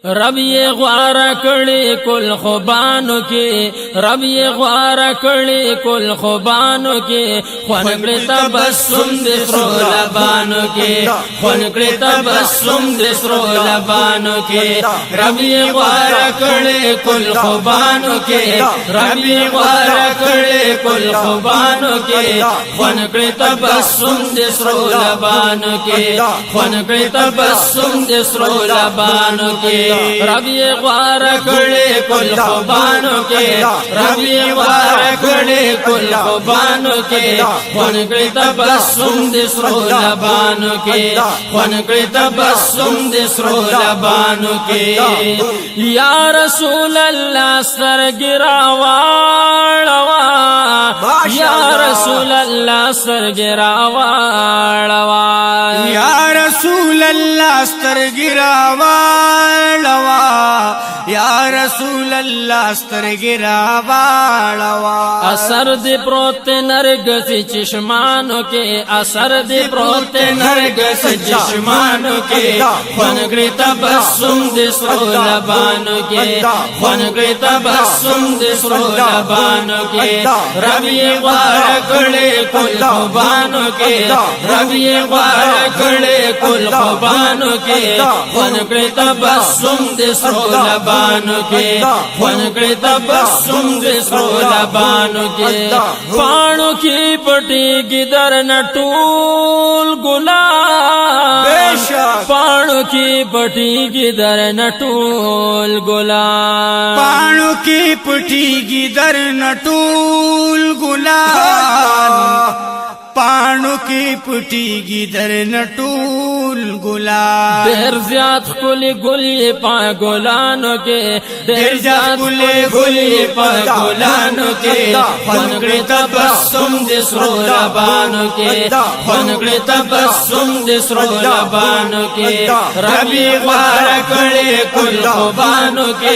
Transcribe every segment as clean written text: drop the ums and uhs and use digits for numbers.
رب یہ غوارا کڑی کل خوبانو کی رب یہ غوارا کڑی کل خوبانو کی خونکڑی تبسم دسرو لبانو کی خونکڑی تبسم دسرو لبانو کی رب یہ غوارا کڑی کل خوبانو کی رب یہ غوارا کڑی کل خوبانو کی خونکڑی تبسم دسرو لبانو کی خونکڑی تبسم دسرو لبانو کی رب یہ غوارا کڑے کل خوبانو کے رب یہ غوارا کڑے کل خوبانو کے خونکڑی تبسم دسرو لبانو کے خونکڑی تبسم دسرو لبانو کے یا رسول اللہ سر گراواڑوا یا رسول اللہ سر گراواڑوا یا رسول اللہ سر گراواڑوا یا رسول اللہ ستر گراواڑوا اثر دی پروت نرگس چشمانو کے اثر دی پروت نرگس چشمانو کے خونکڑی تبسم دسرو لبانو کے خونکڑی تبسم دسرو لبانو کے رب یہ غوارا کڑے کل خوبانو کے رب یہ غوارا کڑے کل خوبانو کے خونکڑی تبسم دسرو لبانو کے خونکڑی تبسم دسرو لبانو کے پانو کی پٹی گدر نٹول گلاب پانو کی پٹی گدر نٹول گلاب پانو کی پٹی گدر نٹول گلاب پانو کی پٹی گدر نٹول گلاب دیر زیاد کلی گلی پا گلانو کے دیر زیاد کلی گلی پا گلانو کے خونکڑی تبسم دسرو لبانو کے خونکڑی تبسم دسرو لبانو کے ربی غوارا کڑے کل خوبانو کے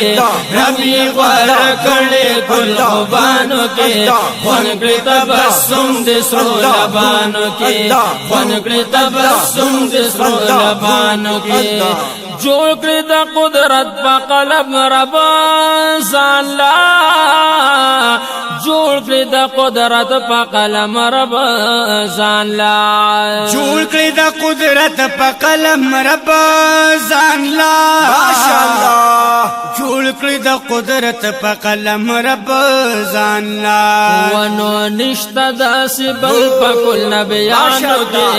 ربی غوارا کڑے کل خوبانو کے خونکڑی تبسم دسرو لبانو کے خونکڑی تبسم دسرو لبانو کے جوڑ کړی د قدرت په قلم رب زالا جوړ کړی د قدرت په قلم رب زالا جوړ کړی د قدرت په قلم رب زالا ماشاءالله جوړ کړی د قدرت په قلم رب زالا ونو نشتا داس بل په کل نبیانو کې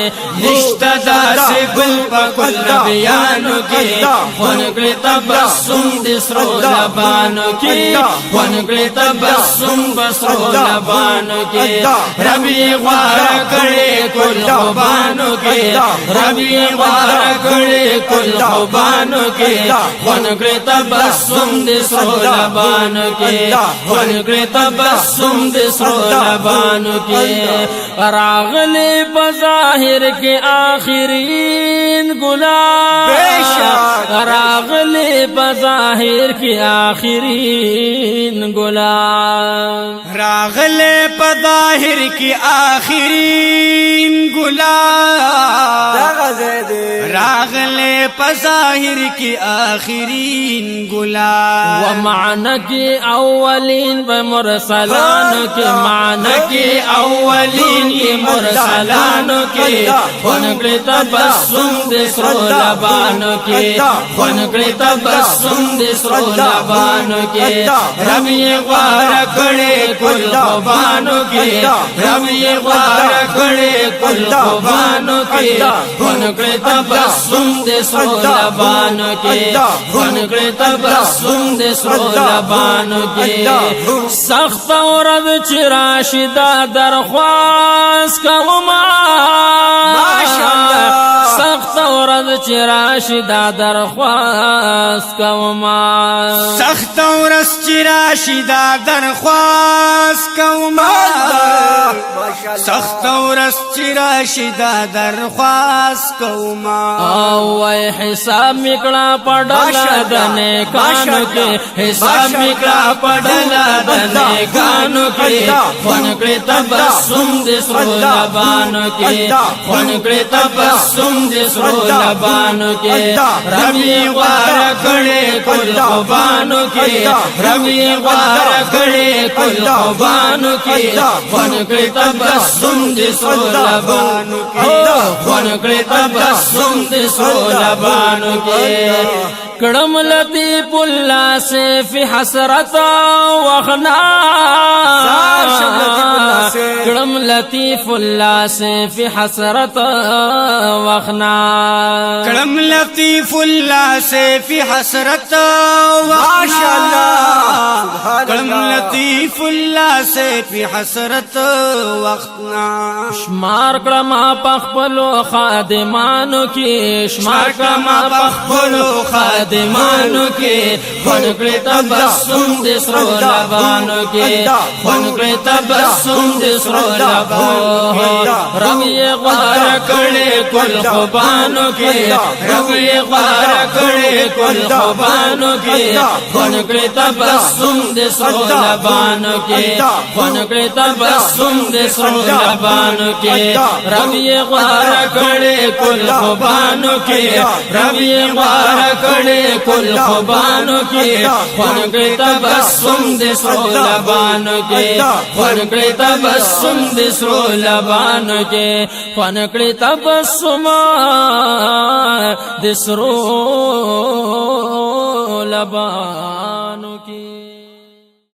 نشتا داس بل په کل نبیانو کې خونکڑی تبسم دسرو لبانو کی خونکڑی تبسم بسرو لبانو کی ربی غوارا کڑے کل خوبانو کی ربی غوارا کڑے کل خوبانو کی خونکڑی تبسم دسرو لبانو کی خونکڑی تبسم دسرو لبانو کی راغلی بظاہر کے آخرین گلاب راغلی بظاہر کی آخرین گلاب راغلی بظاہر کی آخرین گلاب راغلی بظاہر کی آخرین گلاب ومعنی کی اولین بمرسلانو کی معنی کی اولین کی مرسلانو کی خونکڑی تبسم دسرو لبانو کی خونکڑی تبسم دسرو لبانو کے رب یہ غوارا کڑے کل خوبانو کے رب یہ غوارا کڑے کل خوبانو کے خونکڑی تبسم دسرو لبانو کے خونکڑی تبسم دسرو لبانو کے سخت ورد چراشدہ درخواست کوما سخت ورد چراشدہ درخواست کوما سخت ورد چراشدہ درخواست کوما سخت ورد چراشدہ درخواست کوما اوے حساب مکڑا پڑلا دنے کانو کے حساب مکڑا پڑلا دنے کانو کے خونکڑی تبسم دسرو لبانو کے خونکڑی تبسم دسرو لبانو کے ربی غوارا کڑے کل خوبانو کی رب یې غوار کړي کل خوبانو کی خوان کړي تبسم د سرو لبانو کی خوان کړي تبسم د سرو لبانو کی کڑم لطیف اللہ سے فی حسرت وخنا کڑم لطیف اللہ سے فی حسرت وخنا کڑم لطیف اللہ سے فی حسرت وخنا کڑم لطیف اللہ سے فی حسرت وخنا شمار کڑما پخپلو خادمانو کی شمار کڑما پخپلو خادمانو کی خوان کړي تبسم د سرو لبانو کی خوان کړي تبسم د سرو لبانو رب یې غوار کړي کل خوبانو کی رب یې غوار کړي کل خوبانو کی خوان کړي تبسم د سرو لبانو کی خوان کړي تبسم د سرو لبانو کی رب یې غوار کړي کل خوبانو کی رب یې غوار کړي کل خوبانو کی خوان کړي تبسم د سرو لبانو کی خوان کړي تبسم د سرو لبانو کی خوان کړي تبسم د سرو لبانو